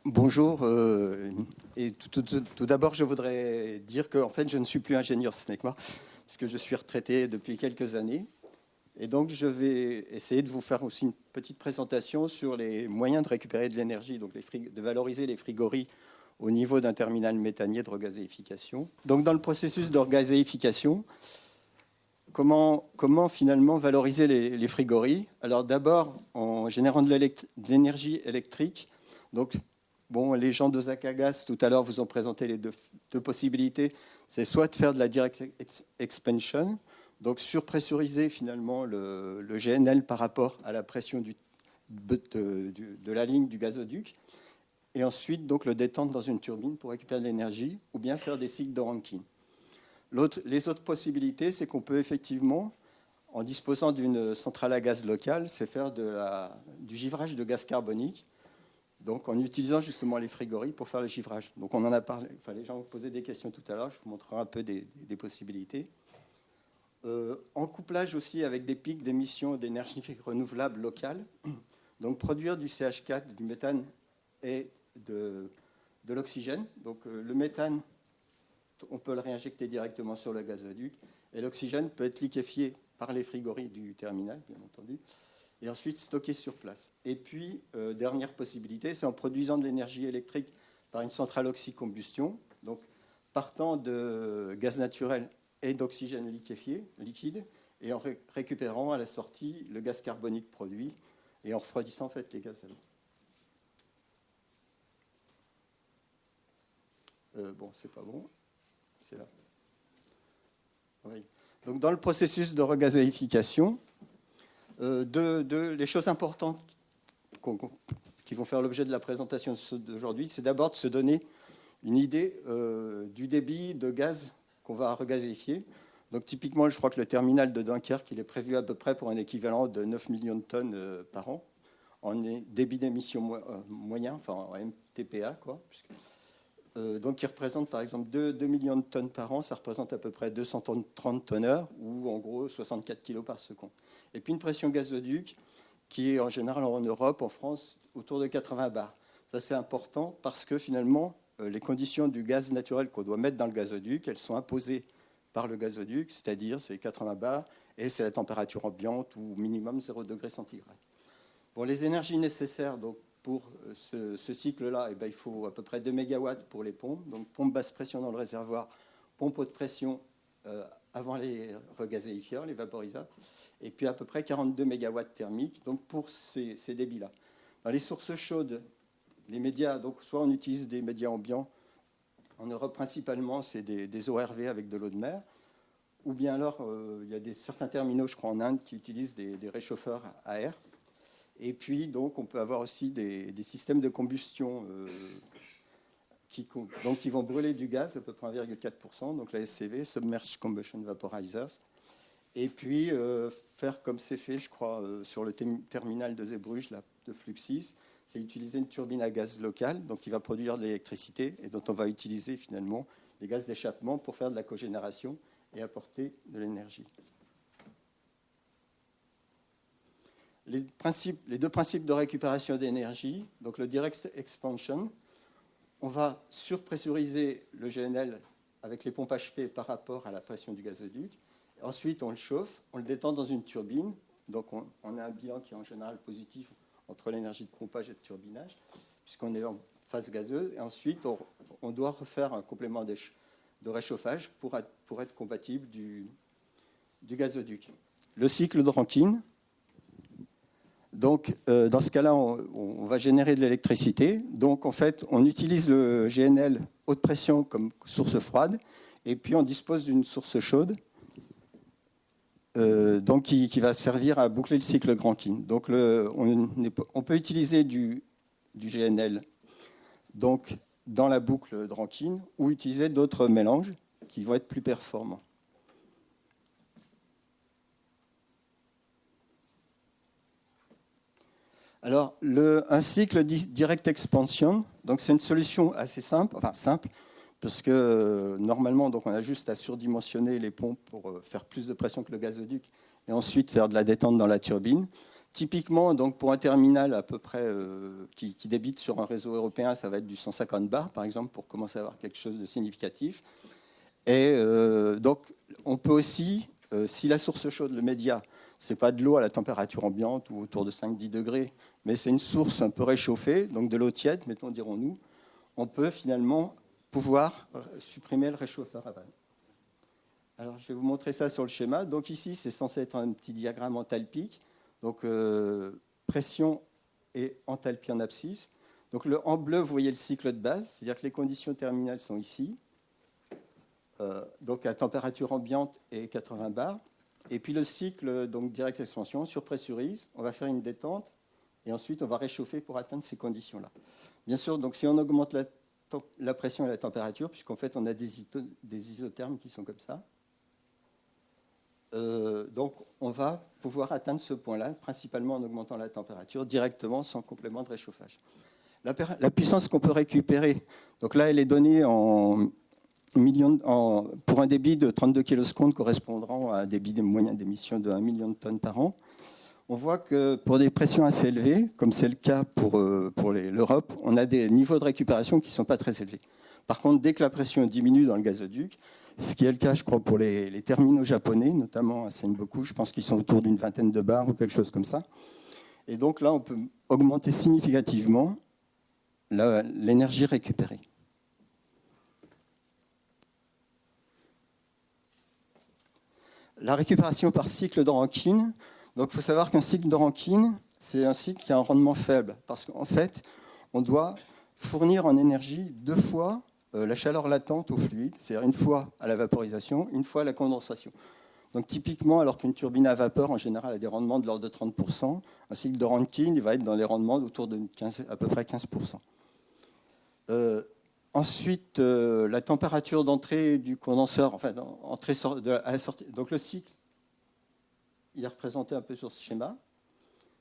Bonjour. Et tout d'abord, je voudrais dire que en fait, je ne suis plus ingénieur SNECMA, parce que je suis retraité depuis quelques années. Et donc, je vais essayer de vous faire aussi une petite présentation sur les moyens de récupérer de l'énergie, donc de valoriser les frigories au niveau d'un terminal méthanier de regazéification. Donc, dans le processus de regazéification, comment finalement valoriser les frigories? Alors, d'abord, en générant de l'énergie électrique. Donc, bon, les gens d'Osaka Gas, tout à l'heure, vous ont présenté les deux possibilités. C'est soit de faire de la direct expansion, donc surpressuriser finalement le GNL par rapport à la pression de la ligne du gazoduc, et ensuite donc le détendre dans une turbine pour récupérer de l'énergie, ou bien faire des cycles de Rankine. Les autres possibilités, c'est qu'on peut effectivement, en disposant d'une centrale à gaz locale, c'est faire du givrage de gaz carbonique, donc en utilisant justement les frigories pour faire le givrage. Donc on en a parlé, enfin, les gens ont posé des questions tout à l'heure, je vous montrerai un peu des possibilités. En couplage aussi avec des pics d'émissions d'énergie renouvelable locale, donc produire du CH4, du méthane et de l'oxygène. Donc le méthane, on peut le réinjecter directement sur le gazoduc, et l'oxygène peut être liquéfié par les frigories du terminal, bien entendu, et ensuite stocké sur place. Et puis, dernière possibilité, c'est en produisant de l'énergie électrique par une centrale oxycombustion, donc partant de gaz naturel et d'oxygène liquéfié, liquide, et en récupérant à la sortie le gaz carbonique produit, et en refroidissant en fait les gaz à l'eau. Bon, c'est pas bon. C'est là. Oui. Donc, dans le processus de regazéification, les choses importantes qui vont faire l'objet de la présentation d'aujourd'hui, c'est d'abord de se donner une idée du débit de gaz qu'on va regazéifier. Donc, typiquement, je crois que le terminal de Dunkerque, il est prévu à peu près pour un équivalent de 9 millions de tonnes par an, en débit d'émission moyen, enfin en MTPA, quoi. Donc, qui représente par exemple 2 millions de tonnes par an, ça représente à peu près 230 tonneurs, ou en gros 64 kg par seconde. Et puis une pression gazoduc qui est en général en Europe, en France, autour de 80 bars. Ça, c'est important parce que finalement, les conditions du gaz naturel qu'on doit mettre dans le gazoduc, elles sont imposées par le gazoduc, c'est-à-dire c'est 80 bars, et c'est la température ambiante, ou minimum 0 degré centigrade. Pour les énergies nécessaires, donc, pour ce cycle-là, il faut à peu près 2 MW pour les pompes, donc pompe basse pression dans le réservoir, pompe haute pression avant les regazéifieurs, les vaporisateurs, et puis à peu près 42 MW thermiques, donc pour ces débits-là. Dans les sources chaudes, les médias, donc soit on utilise des médias ambiants, en Europe principalement c'est des ORV avec de l'eau de mer, ou bien alors il y a certains terminaux, je crois en Inde, qui utilisent des réchauffeurs à air. Et puis, donc, on peut avoir aussi des systèmes de combustion qui vont brûler du gaz, à peu près 1,4%, donc la SCV, Submerged Combustion Vaporizers. Et puis, faire comme c'est fait, je crois, sur le terminal de Zeebrugge, là, de Fluxys, c'est utiliser une turbine à gaz locale, donc qui va produire de l'électricité, et dont on va utiliser finalement les gaz d'échappement pour faire de la cogénération et apporter de l'énergie. Les deux principes de récupération d'énergie, donc le direct expansion, on va surpressuriser le GNL avec les pompes HP par rapport à la pression du gazoduc. Ensuite, on le chauffe, on le détend dans une turbine. Donc, on a un bilan qui est en général positif entre l'énergie de pompage et de turbinage, puisqu'on est en phase gazeuse. Et ensuite, on doit refaire un complément de réchauffage pour être compatible du gazoduc. Le cycle de Rankine. Donc, dans ce cas-là, on va générer de l'électricité. Donc, en fait, on utilise le GNL haute pression comme source froide, et puis on dispose d'une source chaude, donc qui va servir à boucler le cycle Rankine. Donc, on peut utiliser du GNL donc, dans la boucle de Rankine, ou utiliser d'autres mélanges qui vont être plus performants. Alors, un cycle direct expansion, donc c'est une solution assez simple, parce que normalement, donc on a juste à surdimensionner les pompes pour faire plus de pression que le gazoduc, et ensuite faire de la détente dans la turbine. typiquement, donc, pour un terminal à peu près qui débite sur un réseau européen, ça va être du 150 bars, par exemple, pour commencer à avoir quelque chose de significatif. Et donc, on peut aussi, si la source chaude, le média, ce n'est pas de l'eau à la température ambiante ou autour de 5-10 degrés, mais c'est une source un peu réchauffée, donc de l'eau tiède, mettons, dirons-nous, on peut finalement pouvoir supprimer le réchauffeur aval. Alors, je vais vous montrer ça sur le schéma. Donc ici, c'est censé être un petit diagramme enthalpique. Donc, pression et enthalpie en abscisse. Donc, en bleu, vous voyez le cycle de base, c'est-à-dire que les conditions terminales sont ici. Donc, à température ambiante et 80 bars. Et puis, le cycle, donc direct expansion, surpressurise. On va faire une détente. Et ensuite, on va réchauffer pour atteindre ces conditions-là. Bien sûr, donc, si on augmente la pression et la température, puisqu'en fait, on a des isothermes qui sont comme ça, donc, on va pouvoir atteindre ce point-là, principalement en augmentant la température directement, sans complément de réchauffage. La puissance qu'on peut récupérer, donc là, elle est donnée pour un débit de 32 kilosecondes correspondant à un débit moyen d'émission de 1 million de tonnes par an. On voit que pour des pressions assez élevées, comme c'est le cas pour l'Europe, on a des niveaux de récupération qui ne sont pas très élevés. Par contre, dès que la pression diminue dans le gazoduc, ce qui est le cas, je crois, pour les terminaux japonais, notamment à Senboku, je pense qu'ils sont autour d'une vingtaine de bars ou quelque chose comme ça. Et donc là, on peut augmenter significativement l'énergie récupérée. La récupération par cycle de Rankine. Donc, il faut savoir qu'un cycle de Rankine, c'est un cycle qui a un rendement faible. Parce qu'en fait, on doit fournir en énergie 2 fois la chaleur latente au fluide, c'est-à-dire une fois à la vaporisation, une fois à la condensation. Donc typiquement, alors qu'une turbine à vapeur, en général, a des rendements de l'ordre de 30%, un cycle de Rankine il va être dans des rendements autour de à peu près 15%. Ensuite, la température d'entrée du condenseur, enfin, à la sortie, donc le cycle, il est représenté un peu sur ce schéma.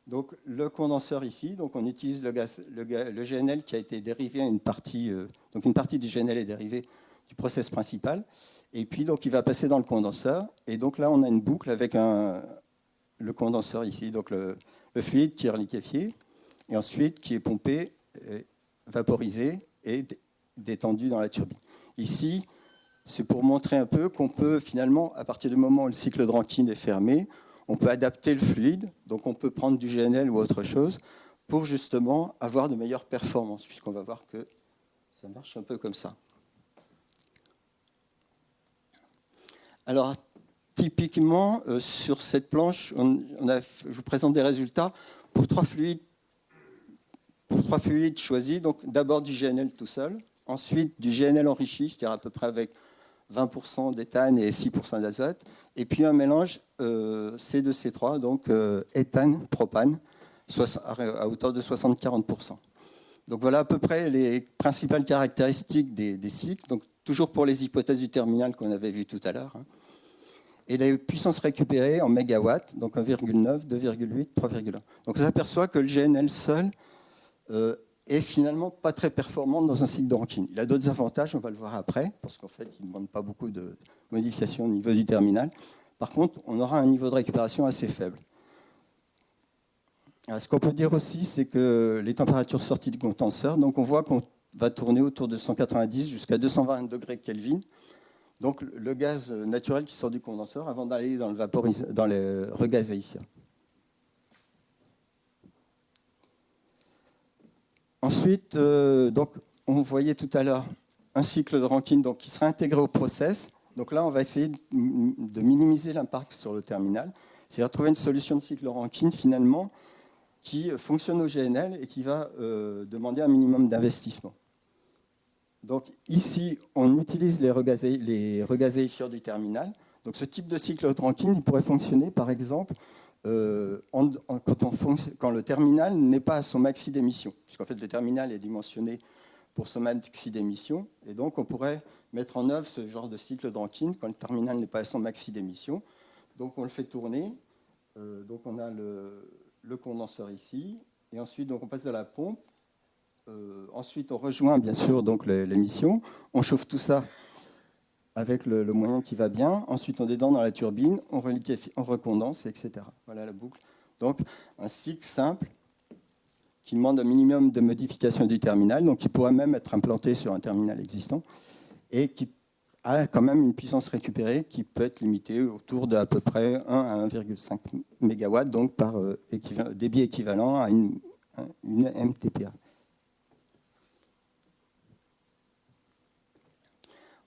Donc le condenseur ici, donc on utilise le GNL qui a été dérivé à une partie, donc une partie du GNL est dérivée du process principal, et puis donc il va passer dans le condenseur, et donc là on a une boucle avec le condenseur ici, donc le fluide qui est reliquéfié, et ensuite qui est pompé, vaporisé et détendu dans la turbine. Ici, c'est pour montrer un peu qu'on peut finalement, à partir du moment où le cycle de Rankine est fermé, on peut adapter le fluide, donc on peut prendre du GNL ou autre chose pour justement avoir de meilleures performances, puisqu'on va voir que ça marche un peu comme ça. Alors, typiquement, sur cette planche, je vous présente des résultats pour 3 fluides choisis. Donc, d'abord du GNL tout seul, ensuite du GNL enrichi, c'est-à-dire à peu près avec 20% d'éthane et 6% d'azote, et puis un mélange C2C3, donc éthane, propane, à hauteur de 60-40%. Donc voilà à peu près les principales caractéristiques des cycles, donc toujours pour les hypothèses du terminal qu'on avait vu tout à l'heure. Et les puissances récupérées en mégawatts, donc 1,9, 2,8, 3,1. Donc on s'aperçoit que le GNL seul est finalement pas très performant dans un cycle de Rankine. Il a d'autres avantages, on va le voir après, parce qu'en fait, il ne demande pas beaucoup de modifications au niveau du terminal. Par contre, on aura un niveau de récupération assez faible. Alors, ce qu'on peut dire aussi, c'est que les températures sorties du condenseur, donc on voit qu'on va tourner autour de 190 jusqu'à 220 degrés Kelvin. Donc le gaz naturel qui sort du condenseur avant d'aller dans le regazéifiant. Ensuite, donc, on voyait tout à l'heure un cycle de Rankine donc, qui sera intégré au process. Donc là, on va essayer de minimiser l'impact sur le terminal. C'est-à-dire trouver une solution de cycle de Rankine, finalement, qui fonctionne au GNL et qui va demander un minimum d'investissement. Donc ici, on utilise les regazéifieurs du terminal. Donc ce type de cycle de Rankine, il pourrait fonctionner, par exemple, quand le terminal n'est pas à son maxi d'émission, puisqu'en fait le terminal est dimensionné pour son maxi d'émission, et donc on pourrait mettre en œuvre ce genre de cycle de Rankine quand le terminal n'est pas à son maxi d'émission. Donc on le fait tourner, donc on a le condenseur ici, et ensuite donc on passe de la pompe, ensuite on rejoint bien sûr donc l'émission, on chauffe tout ça avec le moyen qui va bien. Ensuite, on détend dans la turbine, on reliquéfie, on recondense, etc. Voilà la boucle. Donc, un cycle simple qui demande un minimum de modification du terminal, donc qui pourrait même être implanté sur un terminal existant, et qui a quand même une puissance récupérée qui peut être limitée autour d'à peu près 1 à 1,5 MW, donc par débit équivalent à une MTPA.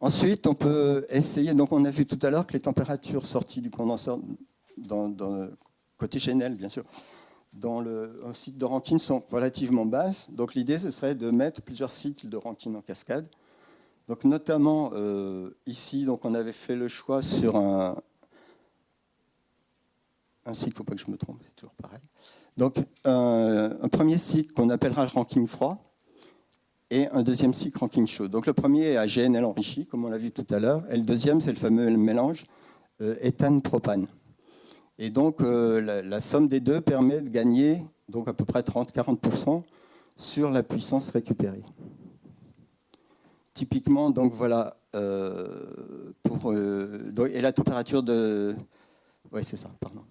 Ensuite, on peut essayer, donc on a vu tout à l'heure que les températures sorties du condenseur, côté Chenel bien sûr, dans le cycle de Rankine sont relativement basses. Donc l'idée, ce serait de mettre plusieurs cycles de Rankine en cascade. Donc notamment ici, donc on avait fait le choix sur un cycle, il ne faut pas que je me trompe, c'est toujours pareil. Donc un premier cycle qu'on appellera le Rankine froid, et un deuxième cycle Rankine chaud. Donc le premier est à GNL enrichi, comme on l'a vu tout à l'heure, et le deuxième, c'est le fameux mélange éthane-propane. Et donc la somme des deux permet de gagner donc à peu près 30-40% sur la puissance récupérée. Typiquement, donc voilà, et la température de... Oui, c'est ça, pardon.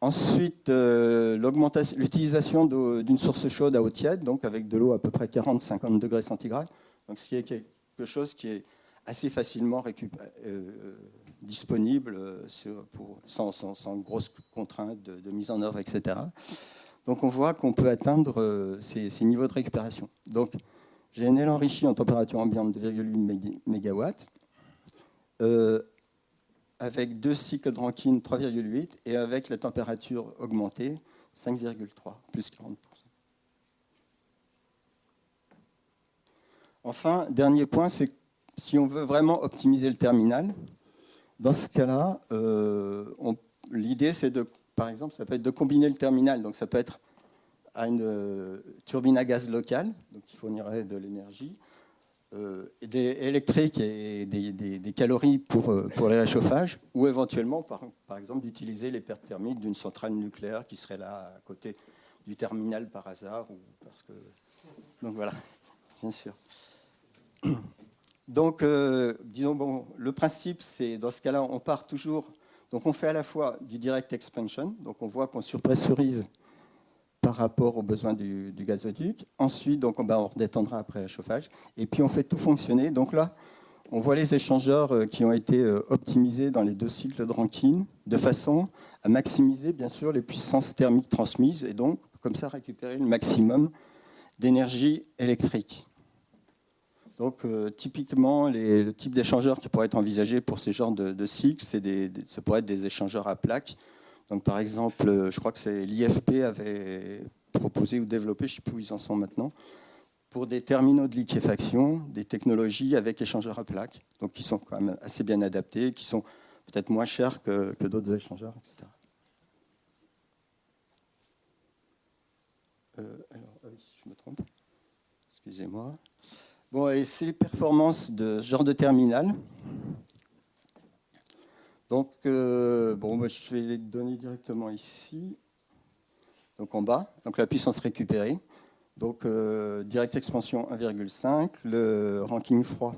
Ensuite, l'utilisation d'une source chaude à eau tiède, donc avec de l'eau à peu près 40-50 degrés centigrades, donc ce qui est quelque chose qui est assez facilement disponible sans grosses contraintes de mise en œuvre, etc. Donc on voit qu'on peut atteindre ces niveaux de récupération. Donc GNL enrichi en température ambiante de 2,8 MW, avec deux cycles de Rankine 3,8 et avec la température augmentée 5,3, plus 40%. Enfin, dernier point, c'est si on veut vraiment optimiser le terminal, dans ce cas-là, l'idée c'est de, par exemple, ça peut être de combiner le terminal, donc ça peut être à une turbine à gaz locale, donc qui fournirait de l'énergie, électrique et des calories pour les réchauffages, ou éventuellement, par exemple, d'utiliser les pertes thermiques d'une centrale nucléaire qui serait là à côté du terminal par hasard. Ou parce que... Donc voilà, bien sûr. Donc, disons, bon, le principe, c'est, dans ce cas-là, on part toujours... Donc on fait à la fois du direct expansion, donc on voit qu'on surpressurise par rapport aux besoins du gazoduc. Ensuite, donc, on redétendra après le chauffage. Et puis, on fait tout fonctionner. Donc là, on voit les échangeurs qui ont été optimisés dans les deux cycles de Rankine, de façon à maximiser, bien sûr, les puissances thermiques transmises et donc, comme ça, récupérer le maximum d'énergie électrique. Donc, typiquement, le type d'échangeur qui pourrait être envisagé pour ces genres de cycles, ça pourrait être des échangeurs à plaques. Donc, par exemple, je crois que c'est l'IFP avait proposé ou développé, je ne sais plus où ils en sont maintenant, pour des terminaux de liquéfaction, des technologies avec échangeurs à plaques, donc qui sont quand même assez bien adaptés, qui sont peut-être moins chers que d'autres échangeurs, etc. Je me trompe. Excusez-moi. Bon, et c'est les performances de ce genre de terminal. Donc, bon, je vais les donner directement ici. Donc en bas, donc la puissance récupérée. Donc direct expansion 1,5, le Rankine froid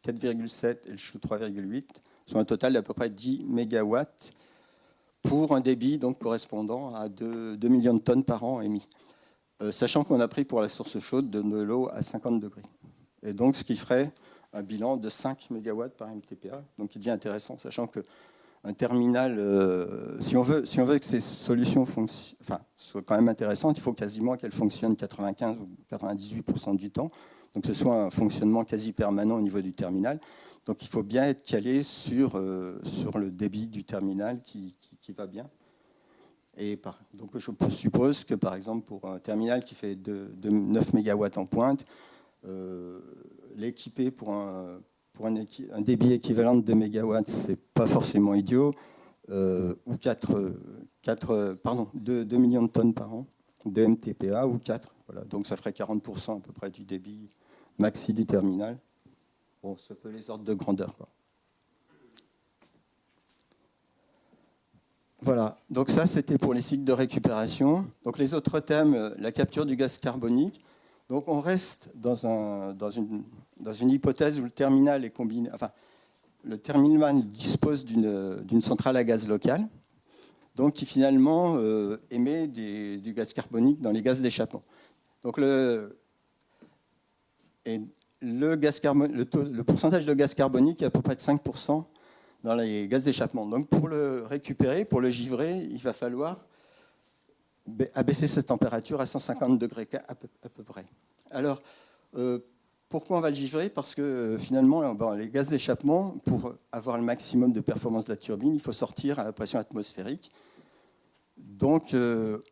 4,7 et le chaud 3,8, soit un total d'à peu près 10 MW pour un débit donc correspondant à 2 millions de tonnes par an émis. Sachant qu'on a pris pour la source chaude de l'eau à 50 degrés. Et donc ce qui ferait un bilan de 5 MW par MTPA, donc il devient intéressant, sachant qu'un terminal, si on veut que ces solutions soient quand même intéressantes, il faut quasiment qu'elles fonctionnent 95 ou 98% du temps, donc que ce soit un fonctionnement quasi permanent au niveau du terminal. Donc il faut bien être calé sur le débit du terminal qui va bien. Et donc je suppose que par exemple pour un terminal qui fait de 9 MW en pointe, l'équiper pour un débit équivalent de 2 MW, ce n'est pas forcément idiot, ou 2 millions de tonnes par an de MTPA, ou 4. Voilà. Donc ça ferait 40% à peu près du débit maxi du terminal. Bon, ça peut les ordres de grandeur, quoi. Voilà, donc ça c'était pour les cycles de récupération. Donc les autres thèmes, la capture du gaz carbonique. Donc on reste dans une hypothèse où le terminal est combiné, enfin le terminal dispose d'une centrale à gaz locale. donc qui finalement émet du gaz carbonique dans les gaz d'échappement. Donc le pourcentage de gaz carbonique est à peu près de 5% dans les gaz d'échappement. Donc pour le récupérer, pour le givrer, il va falloir abaisser cette température à 150 degrés à peu près. Alors, pourquoi on va le givrer? Parce que finalement, les gaz d'échappement, pour avoir le maximum de performance de la turbine, il faut sortir à la pression atmosphérique. Donc, on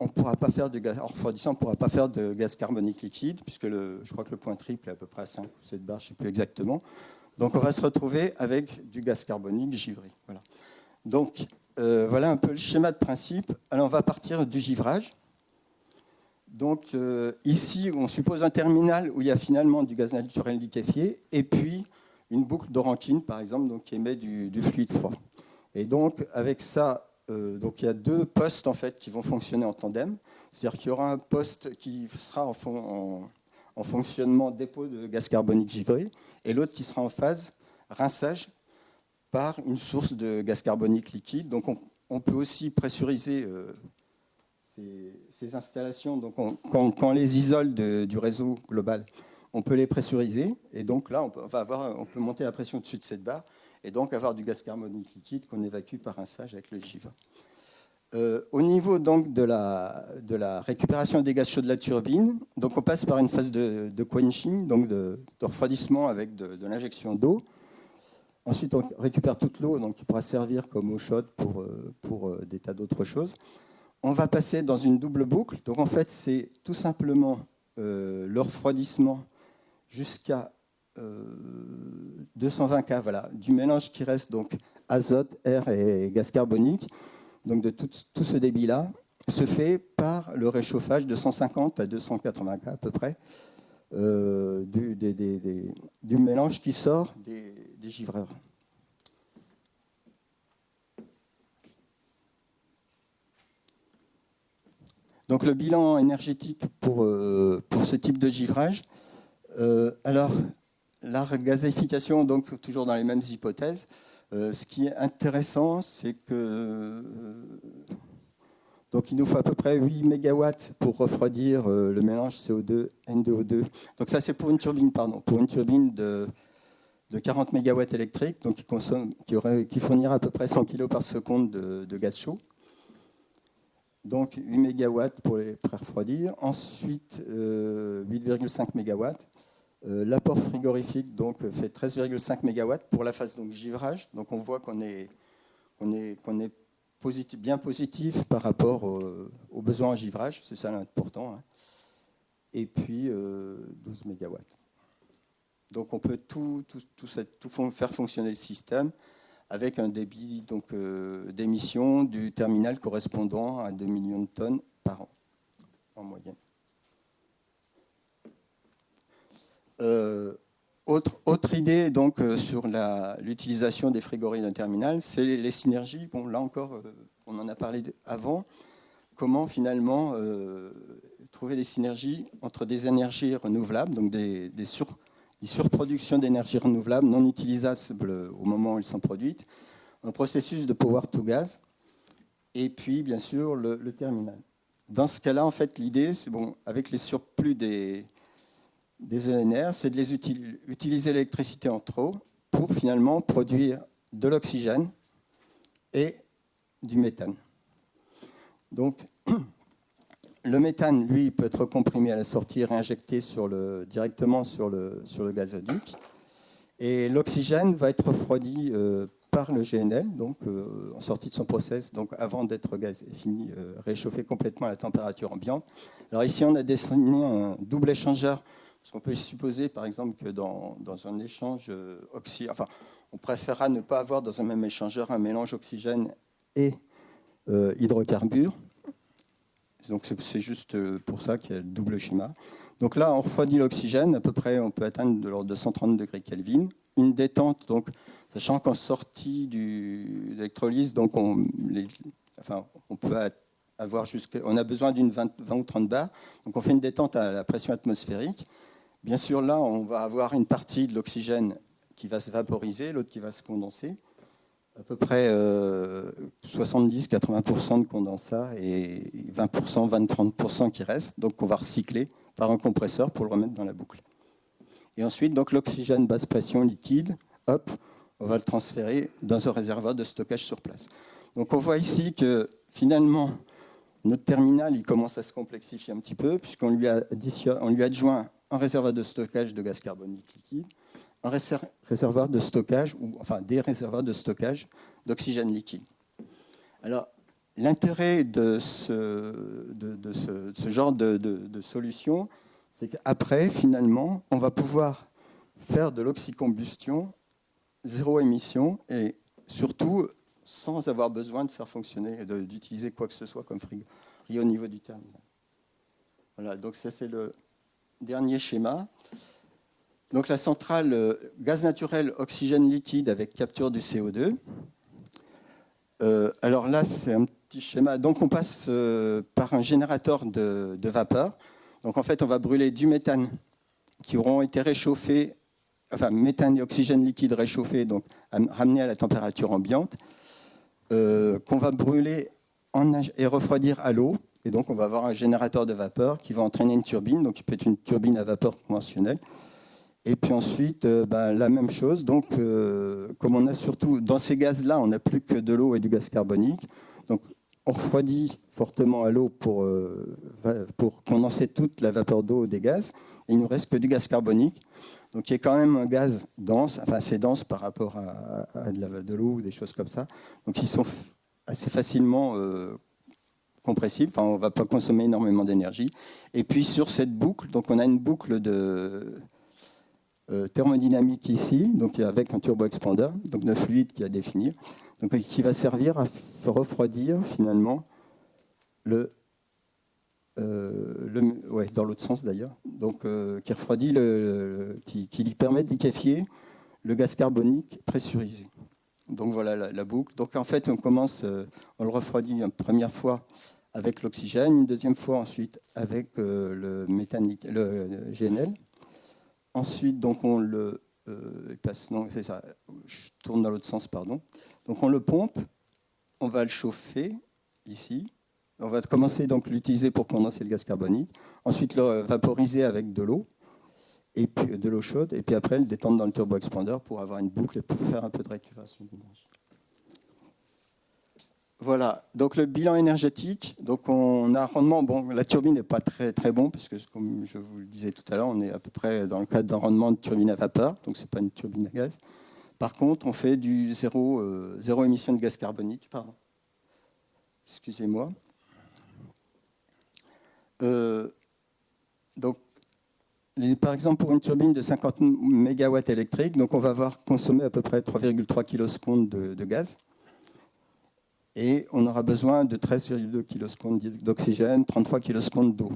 ne pourra pas faire de gaz, en refroidissant, on ne pourra pas faire de gaz carbonique liquide, puisque je crois que le point triple est à peu près à 5 ou 7 bars, je ne sais plus exactement. Donc, on va se retrouver avec du gaz carbonique givré. Voilà. Donc, voilà un peu le schéma de principe. Alors, on va partir du givrage. Donc, ici, on suppose un terminal où il y a finalement du gaz naturel liquéfié, et puis une boucle de Rankine, par exemple, donc, qui émet du fluide froid. Et donc, avec ça, donc il y a deux postes en fait, qui vont fonctionner en tandem. C'est-à-dire qu'il y aura un poste qui sera en fonctionnement dépôt de gaz carbonique givré et l'autre qui sera en phase rinçage par une source de gaz carbonique liquide. Donc on peut aussi pressuriser ces installations. Donc quand on les isole du réseau global, on peut les pressuriser. Et donc là, on peut monter la pression au-dessus de cette barre et donc avoir du gaz carbonique liquide qu'on évacue par rinçage avec le givre. Au niveau donc de la récupération des gaz chauds de la turbine, donc on passe par une phase de quenching, donc de refroidissement avec de l'injection d'eau. Ensuite, on récupère toute l'eau, donc qui pourra servir comme eau chaude pour des tas d'autres choses. On va passer dans une double boucle. Donc en fait, c'est tout simplement le refroidissement jusqu'à 220 K, voilà, du mélange qui reste donc azote, air et gaz carbonique. Donc de tout ce débit-là se fait par le réchauffage de 150 à 280 K à peu près du mélange qui sort des givreurs. Donc le bilan énergétique pour ce type de givrage. Alors la gazéification, donc toujours dans les mêmes hypothèses. Ce qui est intéressant, c'est que donc il nous faut à peu près 8 MW pour refroidir le mélange CO2, N2O2. Donc ça, c'est pour une turbine, pour une turbine de 40 MW électriques, donc qui fournira à peu près 100 kg par seconde de gaz chaud. Donc 8 MW pour les pré-refroidir. Ensuite, 8,5 MW. L'apport frigorifique donc, fait 13,5 MW pour la phase donc, givrage. Donc on voit qu'on est bien positif par rapport aux besoins en givrage, c'est ça l'important. Hein. Et puis 12 MW. Donc on peut tout faire fonctionner le système avec un débit d'émission du terminal correspondant à 2 millions de tonnes par an en moyenne. Autre idée donc, sur l'utilisation des frigories d'un terminal, c'est les synergies. Bon, là encore, on en a parlé avant. Comment finalement trouver des synergies entre des énergies renouvelables, donc des surproductions d'énergie renouvelable non utilisables au moment où elles sont produites, un processus de power to gas, et puis bien sûr le terminal. Dans ce cas-là, en fait, l'idée, c'est bon, avec les surplus des ENR, c'est de utiliser l'électricité en trop pour finalement produire de l'oxygène et du méthane. Donc, le méthane, lui, peut être comprimé à la sortie et réinjecté directement sur le gazoduc. Et l'oxygène va être refroidi par le GNL, donc en sortie de son process, donc avant d'être réchauffé complètement à la température ambiante. Alors ici, on a dessiné un double échangeur. Parce qu'on peut supposer, par exemple, que dans un échange on préférera ne pas avoir dans un même échangeur un mélange oxygène et hydrocarbures. Donc c'est juste pour ça qu'il y a le double schéma. Donc là, on refroidit l'oxygène, à peu près, on peut atteindre de l'ordre de 130 degrés Kelvin. Une détente, donc, sachant qu'en sortie d'électrolyse, donc on peut on a besoin d'une 20 ou 30 bars. Donc on fait une détente à la pression atmosphérique. Bien sûr, là, on va avoir une partie de l'oxygène qui va se vaporiser, l'autre qui va se condenser. à peu près 70-80% de condensat et 20%, 20-30% qui restent. Donc on va recycler par un compresseur pour le remettre dans la boucle. Et ensuite, donc l'oxygène basse pression liquide, hop, on va le transférer dans un réservoir de stockage sur place. Donc on voit ici que finalement, notre terminal il commence à se complexifier un petit peu, puisqu'on lui adjoint un réservoir de stockage de gaz carbonique liquide, un réservoir de stockage, ou enfin des réservoirs de stockage d'oxygène liquide. Alors, l'intérêt de ce genre de solution, c'est qu'après, finalement, on va pouvoir faire de l'oxycombustion zéro émission et surtout sans avoir besoin de faire fonctionner, d'utiliser quoi que ce soit comme frigo au niveau du terminal. Voilà, donc ça c'est le dernier schéma. Donc la centrale gaz naturel, oxygène liquide avec capture du CO2. Alors là c'est un petit schéma. Donc on passe par un générateur de vapeur. Donc en fait on va brûler du méthane qui auront été réchauffés, enfin méthane et oxygène liquide réchauffé, donc ramené à la température ambiante, qu'on va brûler et refroidir à l'eau. Et donc on va avoir un générateur de vapeur qui va entraîner une turbine, donc qui peut être une turbine à vapeur conventionnelle. Et puis ensuite, la même chose. Donc, comme on a surtout dans ces gaz-là, on n'a plus que de l'eau et du gaz carbonique. Donc, on refroidit fortement à l'eau pour condenser toute la vapeur d'eau des gaz. Et il ne nous reste que du gaz carbonique. Donc, il y a quand même un gaz dense, enfin assez dense par rapport à de l'eau ou des choses comme ça. Donc, ils sont assez facilement compressibles. Enfin, on ne va pas consommer énormément d'énergie. Et puis, sur cette boucle, donc on a une boucle de thermodynamique ici, donc avec un turbo-expandeur, donc de fluide qui à définir, donc qui va servir à refroidir finalement dans l'autre sens d'ailleurs, donc qui refroidit qui lui permet de liquéfier le gaz carbonique pressurisé. Donc voilà la boucle. Donc en fait on le refroidit une première fois avec l'oxygène, une deuxième fois ensuite avec le GNL. Ensuite, donc on le passe. Non, c'est ça. Je tourne dans l'autre sens, pardon. Donc on le pompe, on va le chauffer ici. On va commencer donc l'utiliser pour condenser le gaz carbonique. Ensuite le vaporiser avec de l'eau et puis de l'eau chaude. Et puis après le détendre dans le turbo-expandeur pour avoir une boucle et pour faire un peu de récupération d'énergie. Voilà, donc le bilan énergétique, donc on a un rendement, bon, la turbine n'est pas très, très bon, puisque comme je vous le disais tout à l'heure, on est à peu près dans le cadre d'un rendement de turbine à vapeur, donc ce n'est pas une turbine à gaz. Par contre, on fait du zéro émission de gaz carbonique, pardon. Excusez-moi. Donc, par exemple, pour une turbine de 50 MW électrique, donc on va avoir consommé à peu près 3,3 kS de gaz. Et on aura besoin de 13,2 kS d'oxygène, 33 kS d'eau,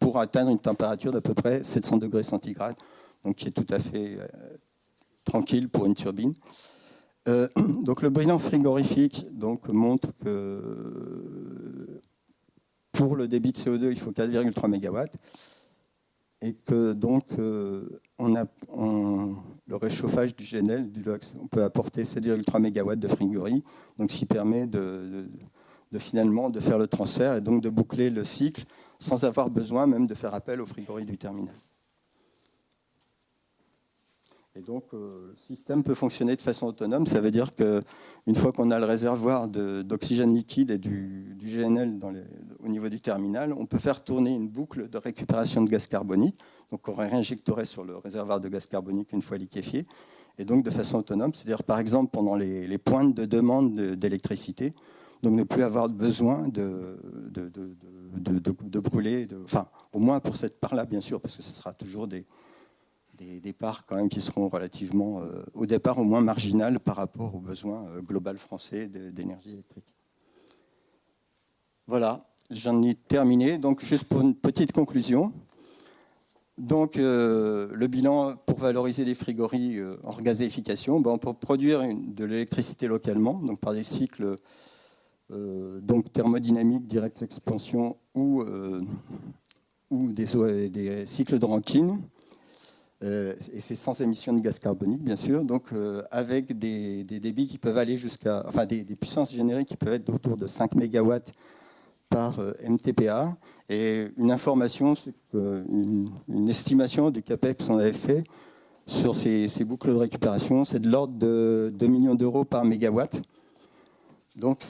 pour atteindre une température d'à peu près 700 degrés centigrades, donc qui est tout à fait tranquille pour une turbine. Donc le bilan frigorifique donc, montre que pour le débit de CO2, il faut 4,3 MW. Et que donc le réchauffage du GNL, du LOX, on peut apporter 7,3 MW de frigorie, donc ce qui permet de finalement de faire le transfert et donc de boucler le cycle sans avoir besoin même de faire appel aux frigories du terminal. Et donc le système peut fonctionner de façon autonome, ça veut dire qu'une fois qu'on a le réservoir d'oxygène liquide et du GNL au niveau du terminal, on peut faire tourner une boucle de récupération de gaz carbonique, donc on réinjecterait sur le réservoir de gaz carbonique une fois liquéfié, et donc de façon autonome, c'est-à-dire par exemple pendant les pointes de demande d'électricité, donc ne plus avoir besoin de brûler, enfin au moins pour cette part-là bien sûr, parce que ce sera toujours des parts quand même qui seront relativement, au départ au moins marginales par rapport aux besoins global français d'énergie électrique. Voilà, j'en ai terminé. Donc juste pour une petite conclusion. Donc le bilan pour valoriser les frigories en regazéification, on peut produire de l'électricité localement, donc par des cycles donc thermodynamiques, direct expansion ou des cycles de Rankine. Et c'est sans émission de gaz carbonique, bien sûr, donc avec des débits qui peuvent aller jusqu'à, enfin des puissances générées qui peuvent être autour de 5 MW par MTPA. Et une information, c'est une estimation du CAPEX qu'on avait fait sur ces boucles de récupération, c'est de l'ordre de 2 millions d'euros par mégawatt. Donc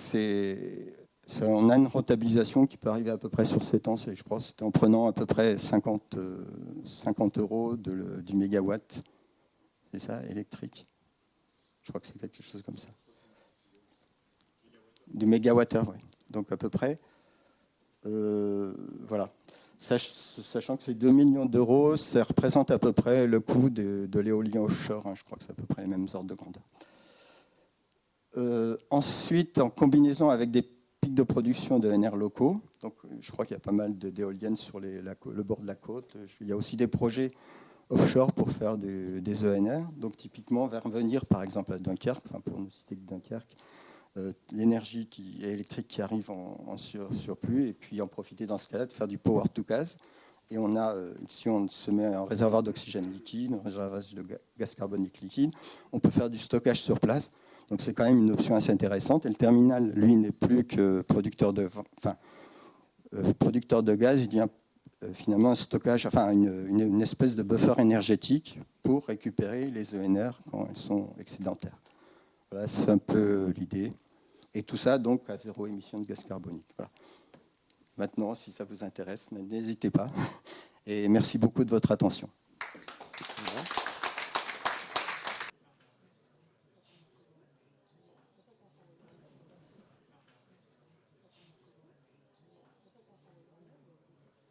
on a une rentabilisation qui peut arriver à peu près sur 7 ans, je crois, c'était en prenant à peu près 50 euros du mégawatt, c'est ça, électrique. Je crois que c'est quelque chose comme ça. Du mégawattheure, oui. Donc à peu près. Voilà. Sachant que ces 2 millions d'euros, ça représente à peu près le coût de l'éolien offshore. Hein, je crois que c'est à peu près les mêmes ordres de grandeur. Ensuite, en combinaison avec des pics de production d'ENR locaux, donc je crois qu'il y a pas mal d'éoliennes sur le bord de la côte. Il y a aussi des projets offshore pour faire des ENR. Donc typiquement, vers venir par exemple à Dunkerque, enfin pour ne citer que Dunkerque, l'énergie électrique qui arrive en surplus, et puis en profiter dans ce cas-là de faire du power to gas. Et on a, si on se met un réservoir d'oxygène liquide, un réservoir de gaz carbonique liquide, on peut faire du stockage sur place. Donc c'est quand même une option assez intéressante. Et le terminal, lui, n'est plus que producteur de gaz. Il devient finalement un stockage, enfin une espèce de buffer énergétique pour récupérer les ENR quand elles sont excédentaires. Voilà, c'est un peu l'idée. Et tout ça, donc, à zéro émission de gaz carbonique. Voilà. Maintenant, si ça vous intéresse, n'hésitez pas. Et merci beaucoup de votre attention.